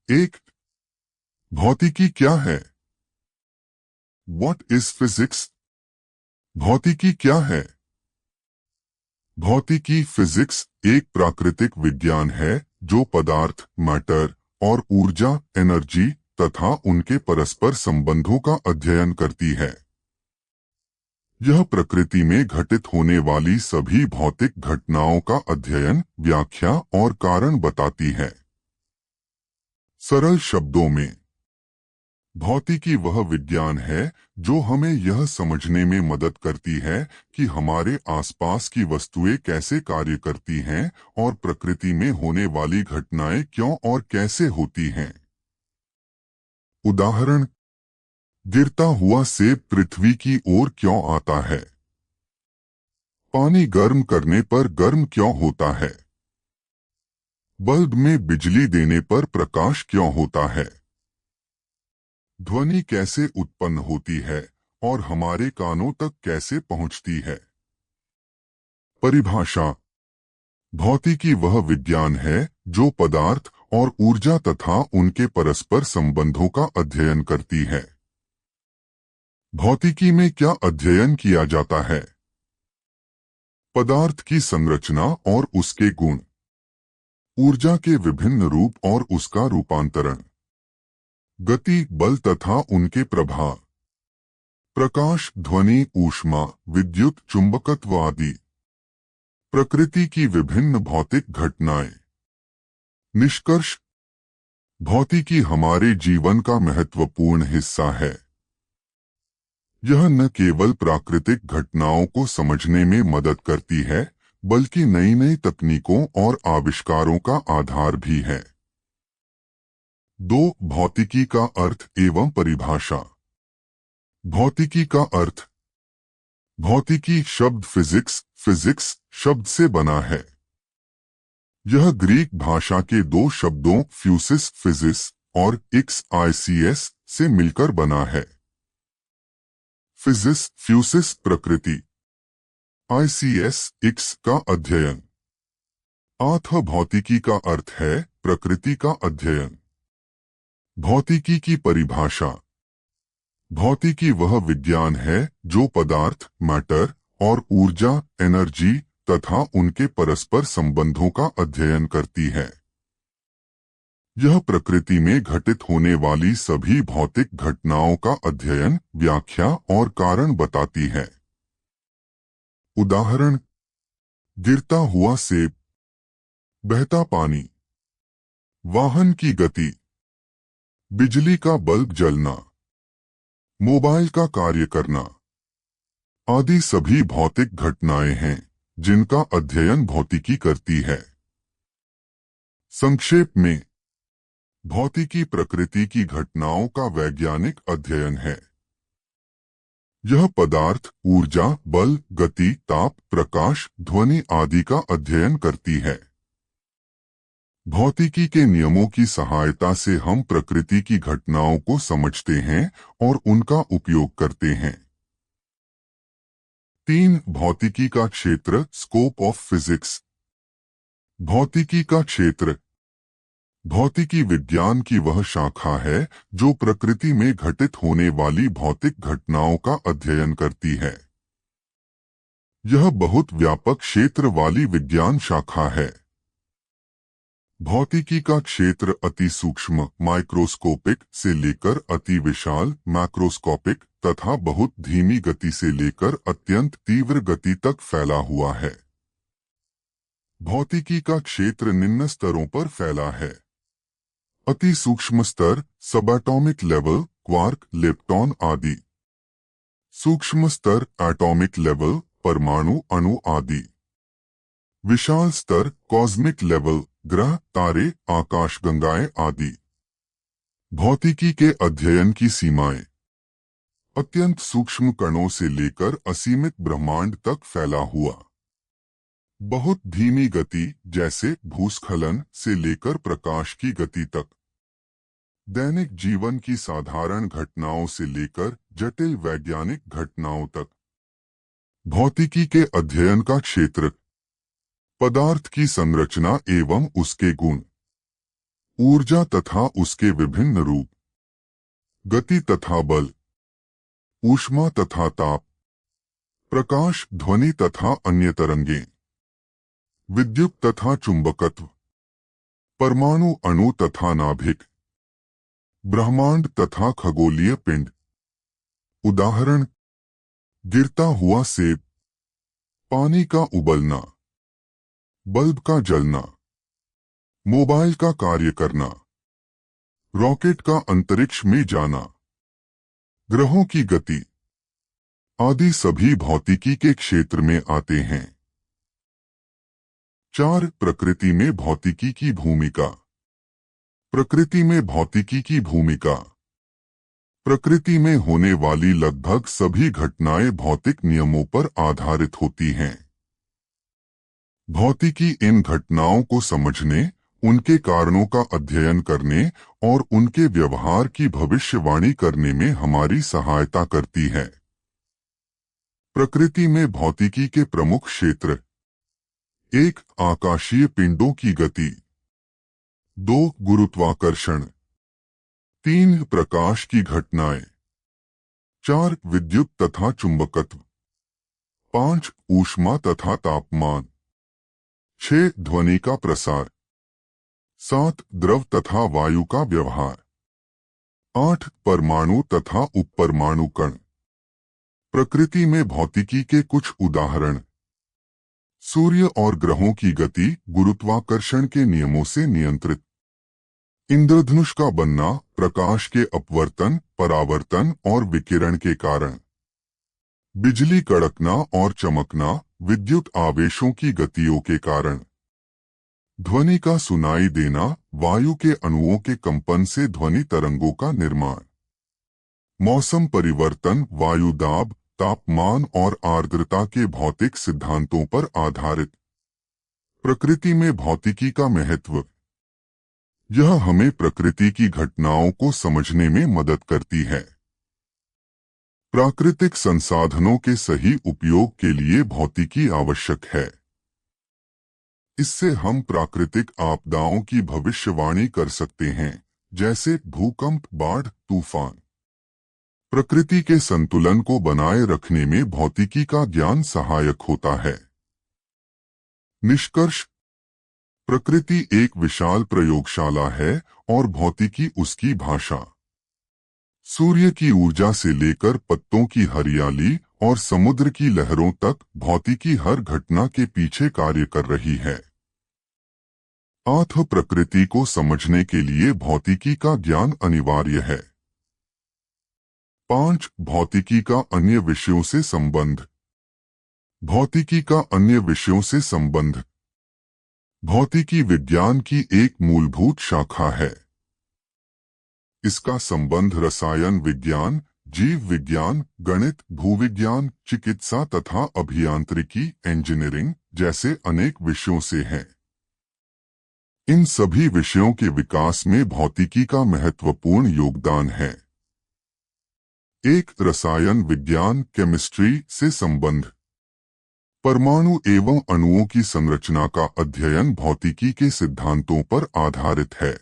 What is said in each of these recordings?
एक, भौतिकी क्या है? What is physics? भौतिकी क्या है? भौतिकी फिजिक्स एक प्राकृतिक विज्ञान है जो पदार्थ, मैटर और ऊर्जा, एनर्जी तथा उनके परस्पर संबंधों का अध्ययन करती है। यह प्रकृति में घटित होने वाली सभी भौतिक घटनाओं का अध्ययन, व्याख्या और कारण बताती है। सरल शब्दों में, भौतिकी वह विज्ञान है जो हमें यह समझने में मदद करती है कि हमारे आसपास की वस्तुएं कैसे कार्य करती हैं और प्रकृति में होने वाली घटनाएं क्यों और कैसे होती हैं। उदाहरण, गिरता हुआ सेब पृथ्वी की ओर क्यों आता है? पानी गर्म करने पर गर्म क्यों होता है? बल्ब में बिजली देने पर प्रकाश क्यों होता है? ध्वनि कैसे उत्पन्न होती है और हमारे कानों तक कैसे पहुंचती है? परिभाषा, भौतिकी वह विज्ञान है जो पदार्थ और ऊर्जा तथा उनके परस्पर संबंधों का अध्ययन करती है। भौतिकी में क्या अध्ययन किया जाता है? पदार्थ की संरचना और उसके गुण, ऊर्जा के विभिन्न रूप और उसका रूपांतरण, गति, बल तथा उनके प्रभाव, प्रकाश, ध्वनि, ऊष्मा, विद्युत, चुंबकत्व आदि, प्रकृति की विभिन्न भौतिक घटनाएं। निष्कर्ष, भौतिकी हमारे जीवन का महत्वपूर्ण हिस्सा है। यह न केवल प्राकृतिक घटनाओं को समझने में मदद करती है, बल्कि नई नई तकनीकों और आविष्कारों का आधार भी है। 2. भौतिकी का अर्थ एवं परिभाषा। भौतिकी का अर्थ। भौतिकी शब्द फिजिक्स शब्द से बना है। यह ग्रीक भाषा के दो शब्दों फ्यूसिस फिजिस और इक्स से मिलकर बना है। फिजिस फ्यूसिस प्रकृति, इक्स का अध्ययन। भौतिकी का अर्थ है प्रकृति का अध्ययन। भौतिकी की परिभाषा, भौतिकी वह विज्ञान है जो पदार्थ, मैटर और ऊर्जा, एनर्जी तथा उनके परस्पर संबंधों का अध्ययन करती है। यह प्रकृति में घटित होने वाली सभी भौतिक घटनाओं का अध्ययन, व्याख्या और कारण बताती है। उदाहरण, गिरता हुआ सेब, बहता पानी, वाहन की गति, बिजली का बल्ब जलना, मोबाइल का कार्य करना आदि सभी भौतिक घटनाएं हैं जिनका अध्ययन भौतिकी करती है। संक्षेप में, भौतिकी प्रकृति की घटनाओं का वैज्ञानिक अध्ययन है। यह पदार्थ, ऊर्जा, बल, गति, ताप, प्रकाश, ध्वनि आदि का अध्ययन करती है। भौतिकी के नियमों की सहायता से हम प्रकृति की घटनाओं को समझते हैं और उनका उपयोग करते हैं। 3. भौतिकी का क्षेत्र, स्कोप ऑफ फिजिक्स। भौतिकी का क्षेत्र। भौतिकी विज्ञान की वह शाखा है जो प्रकृति में घटित होने वाली भौतिक घटनाओं का अध्ययन करती है। यह बहुत व्यापक क्षेत्र वाली विज्ञान शाखा है। भौतिकी का क्षेत्र अति सूक्ष्म माइक्रोस्कोपिक से लेकर अति विशाल मैक्रोस्कोपिक तथा बहुत धीमी गति से लेकर अत्यंत तीव्र गति तक फैला हुआ है। भौतिकी का क्षेत्र निम्न स्तरों पर फैला है। अति सूक्ष्म स्तर, सबएटॉमिक लेवल, क्वार्क, लेप्टॉन आदि। सूक्ष्म स्तर, एटॉमिक लेवल, परमाणु, अणु आदि। विशाल स्तर, कॉस्मिक लेवल, ग्रह, तारे, आकाशगंगाएं आदि। भौतिकी के अध्ययन की सीमाएं, अत्यंत सूक्ष्म कणों से लेकर असीमित ब्रह्मांड तक फैला हुआ। बहुत धीमी गति जैसे भूस्खलन से लेकर प्रकाश की गति तक। दैनिक जीवन की साधारण घटनाओं से लेकर जटिल वैज्ञानिक घटनाओं तक। भौतिकी के अध्ययन का क्षेत्र, पदार्थ की संरचना एवं उसके गुण, ऊर्जा तथा उसके विभिन्न रूप, गति तथा बल, ऊष्मा तथा ताप, प्रकाश, ध्वनि तथा अन्य तरंगें, विद्युत तथा चुंबकत्व, परमाणु, अणु तथा नाभिक, ब्रह्मांड तथा खगोलीय पिंड। उदाहरण: गिरता हुआ सेब, पानी का उबलना, बल्ब का जलना, मोबाइल का कार्य करना, रॉकेट का अंतरिक्ष में जाना, ग्रहों की गति आदि सभी भौतिकी के क्षेत्र में आते हैं। 4. प्रकृति में भौतिकी की भूमिका। प्रकृति में भौतिकी की भूमिका। प्रकृति में होने वाली लगभग सभी घटनाएं भौतिक नियमों पर आधारित होती हैं। भौतिकी इन घटनाओं को समझने, उनके कारणों का अध्ययन करने और उनके व्यवहार की भविष्यवाणी करने में हमारी सहायता करती है। प्रकृति में भौतिकी के प्रमुख क्षेत्र: 1. आकाशीय पिंडों की गति, 2. गुरुत्वाकर्षण, 3. प्रकाश की घटनाएं, 4. विद्युत तथा चुंबकत्व, 5. ऊष्मा तथा तापमान, 6. ध्वनि का प्रसार, 7. द्रव तथा वायु का व्यवहार, 8. परमाणु तथा उपपरमाणु कण। प्रकृति में भौतिकी के कुछ उदाहरण: सूर्य और ग्रहों की गति गुरुत्वाकर्षण के नियमों से नियंत्रित, इंद्रधनुष का बनना प्रकाश के अपवर्तन, परावर्तन और विकिरण के कारण, बिजली कड़कना और चमकना विद्युत आवेशों की गतियों के कारण, ध्वनि का सुनाई देना वायु के अणुओं के कंपन से ध्वनि तरंगों का निर्माण, मौसम परिवर्तन वायु दाब, तापमान और आर्द्रता के भौतिक सिद्धांतों पर आधारित। प्रकृति में भौतिकी का महत्व। यह हमें प्रकृति की घटनाओं को समझने में मदद करती है। प्राकृतिक संसाधनों के सही उपयोग के लिए भौतिकी आवश्यक है। इससे हम प्राकृतिक आपदाओं की भविष्यवाणी कर सकते हैं, जैसे भूकंप, बाढ़, तूफान। प्रकृति के संतुलन को बनाए रखने में भौतिकी का ज्ञान सहायक होता है। निष्कर्ष: प्रकृति एक विशाल प्रयोगशाला है और भौतिकी उसकी भाषा। सूर्य की ऊर्जा से लेकर पत्तों की हरियाली और समुद्र की लहरों तक भौतिकी हर घटना के पीछे कार्य कर रही है। अतः प्रकृति को समझने के लिए भौतिकी का ज्ञान अनिवार्य है। 5. भौतिकी का अन्य विषयों से संबंध। भौतिकी का अन्य विषयों से संबंध। भौतिकी विज्ञान की एक मूलभूत शाखा है। इसका संबंध रसायन विज्ञान, जीव विज्ञान, गणित, भूविज्ञान, चिकित्सा तथा अभियांत्रिकी, इंजीनियरिंग जैसे अनेक विषयों से है। इन सभी विषयों के विकास में भौतिकी का महत्वपूर्ण योगदान है। 1. रसायन विज्ञान केमिस्ट्री से संबंध। परमाणु एवं अणुओं की संरचना का अध्ययन भौतिकी के सिद्धांतों पर आधारित है।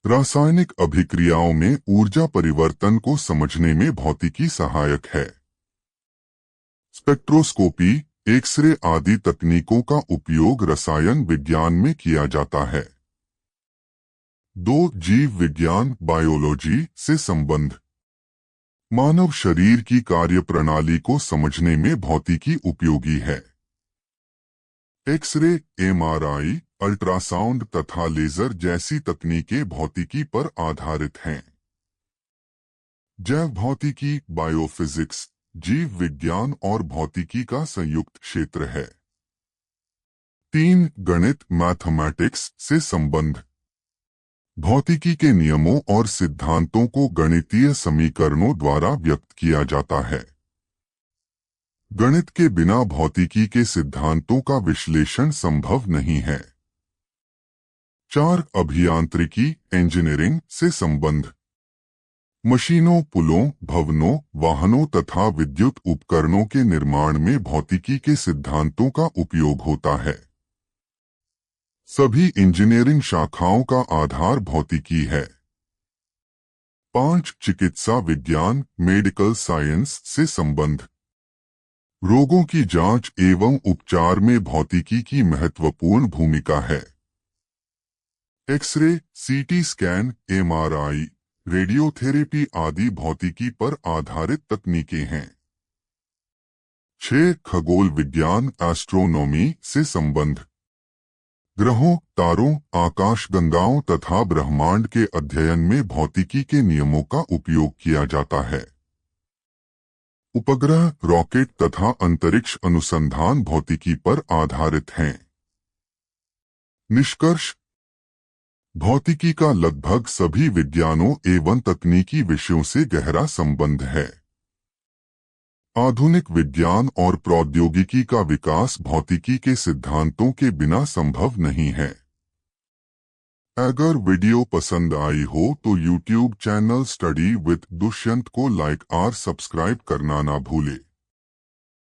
रासायनिक अभिक्रियाओं में ऊर्जा परिवर्तन को समझने में भौतिकी सहायक है। स्पेक्ट्रोस्कोपी, एक्सरे आदि तकनीकों का उपयोग रसायन विज्ञान में किया जाता है। 2. जीव विज्ञान बायोलॉजी से संबंध। मानव शरीर की कार्यप्रणाली को समझने में भौतिकी उपयोगी है। एक्सरे, एमआरआई, अल्ट्रासाउंड तथा लेजर जैसी तकनीकें भौतिकी पर आधारित हैं। जैव भौतिकी बायोफिजिक्स जीव विज्ञान और भौतिकी का संयुक्त क्षेत्र है। 3. गणित मैथमेटिक्स से संबंध। भौतिकी के नियमों और सिद्धांतों को गणितीय समीकरणों द्वारा व्यक्त किया जाता है। गणित के बिना भौतिकी के सिद्धांतों का विश्लेषण संभव नहीं है। 4. अभियांत्रिकी इंजीनियरिंग से संबंध। मशीनों, पुलों, भवनों, वाहनों तथा विद्युत उपकरणों के निर्माण में भौतिकी के सिद्धांतों का उपयोग होता है। सभी इंजीनियरिंग शाखाओं का आधार भौतिकी है। 5. चिकित्सा विज्ञान मेडिकल साइंस से संबंध। रोगों की जांच एवं उपचार में भौतिकी की महत्वपूर्ण भूमिका है। X ray, CT scan, MRI, radiotherapy आदि भौतिकी पर आधारित तकनीकें हैं। 6. खगोल विज्ञान एस्ट्रोनॉमी से संबंध। ग्रहों, तारों, आकाशगंगाओं तथा ब्रह्मांड के अध्ययन में भौतिकी के नियमों का उपयोग किया जाता है। उपग्रह, रॉकेट तथा अंतरिक्ष अनुसंधान भौतिकी पर आधारित हैं। निष्कर्ष। भौतिकी का लगभग सभी विज्ञानों एवं तकनीकी विषयों से गहरा संबंध है। आधुनिक विज्ञान और प्रौद्योगिकी का विकास भौतिकी के सिद्धांतों के बिना संभव नहीं है। अगर वीडियो पसंद आई हो तो YouTube channel study with Dushyant को लाइक और सब्सक्राइब करना ना भूले।